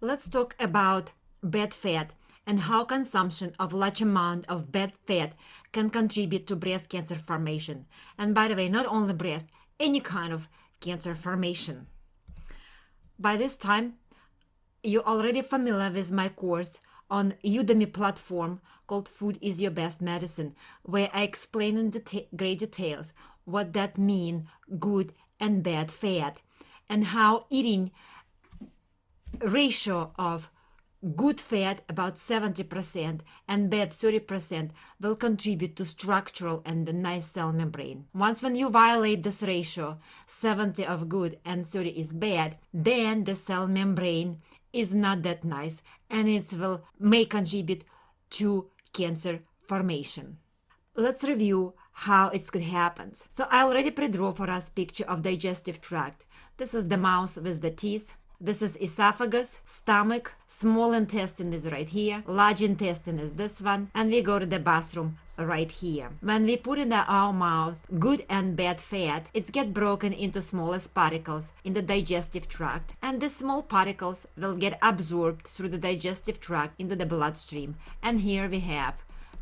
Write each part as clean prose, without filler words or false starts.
Let's talk about bad fat and how consumption of large amount of bad fat can contribute to breast cancer formation. And by the way, not only breast, any kind of cancer formation. By this time, you're already familiar with my course on Udemy platform called Food is Your Best Medicine, where I explain in great details what that means, good and bad fat, and how eating ratio of good fat about 70% and bad 30% will contribute to structural and the nice cell membrane. Once when you violate this ratio, 70 of good and 30 is bad, then the cell membrane is not that nice and it may contribute to cancer formation. Let's review how it could happen. So I already pre-drew for us picture of digestive tract. This is the mouth with the teeth. This is esophagus, stomach, small intestine is right here, large intestine is this one, and we go to the bathroom right here. When we put in our mouth good and bad fat, it's get broken into smallest particles in the digestive tract, and the small particles will get absorbed through the digestive tract into the bloodstream. And here we have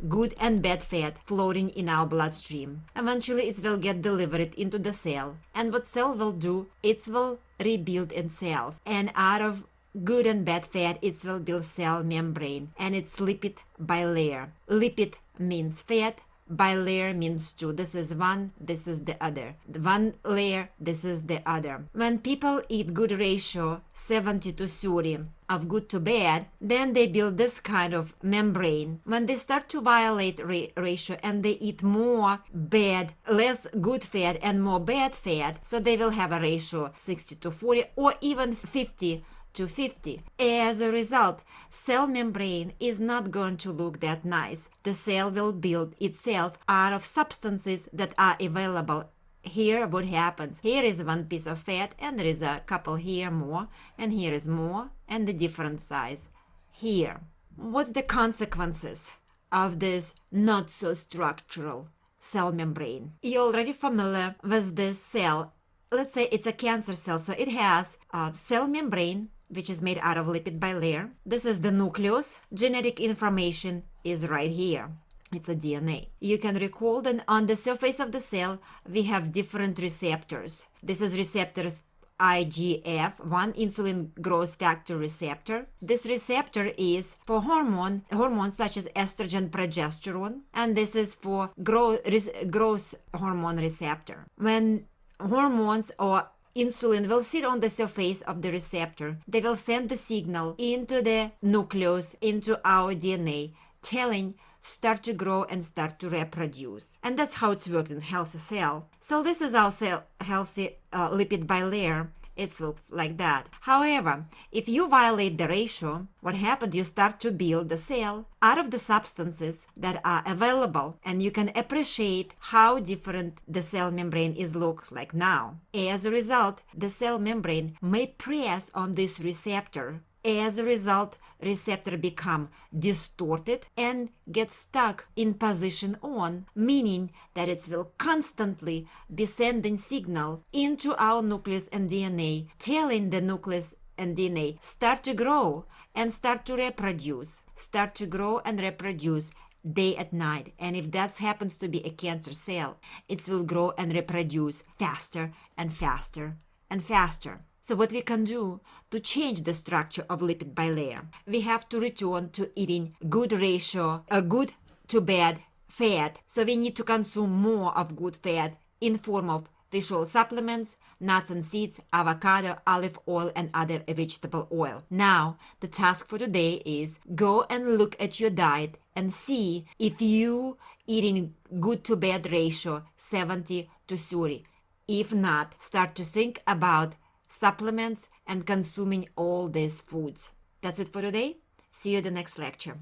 good and bad fat floating in our bloodstream. Eventually it will get delivered into the cell, and what cell will do, it will rebuild itself, and out of good and bad fat it will build cell membrane, and it's lipid bilayer. Lipid means fat, bilayer means two. This is one, this is the other. One layer, this is the other. When people eat good ratio 70 to 30 of good to bad, then they build this kind of membrane. When they start to violate ratio and they eat more bad, less good fat and more bad fat, so they will have a ratio 60 to 40 or even 50 to 50. As a result, cell membrane is not going to look that nice. The cell will build itself out of substances that are available. Here what happens, here is one piece of fat and there is a couple here more, and here is more, and the different size here. What's the consequences of this not so structural cell membrane? You're already familiar with this cell. Let's say it's a cancer cell, so it has a cell membrane which is made out of lipid bilayer. This is the nucleus. Genetic information is right here. It's a DNA. You can recall that on the surface of the cell, we have different receptors. This is receptors IGF, one insulin growth factor receptor. This receptor is for hormones such as estrogen, progesterone, and this is for growth hormone receptor. When hormones or insulin will sit on the surface of the receptor, they will send the signal into the nucleus, into our DNA, telling start to grow and start to reproduce. And that's how it's worked in a healthy cell. So this is our cell, healthy lipid bilayer. It looks like that. However, if you violate the ratio, what happens, you start to build the cell out of the substances that are available, and you can appreciate how different the cell membrane is look like now. As a result, the cell membrane may press on this receptor. As a result, receptor become distorted and get stuck in position on, meaning that it will constantly be sending signal into our nucleus and DNA, telling the nucleus and DNA start to grow and start to reproduce, start to grow and reproduce day and night. And if that happens to be a cancer cell, it will grow and reproduce faster and faster and faster. So what we can do to change the structure of lipid bilayer, we have to return to eating good ratio, a good to bad fat. So we need to consume more of good fat in form of fish oil supplements, nuts and seeds, avocado, olive oil, and other vegetable oil. Now, the task for today is go and look at your diet and see if you eating good to bad ratio 70 to 30. If not, start to think about supplements and consuming all these foods. That's it for today. See you in the next lecture.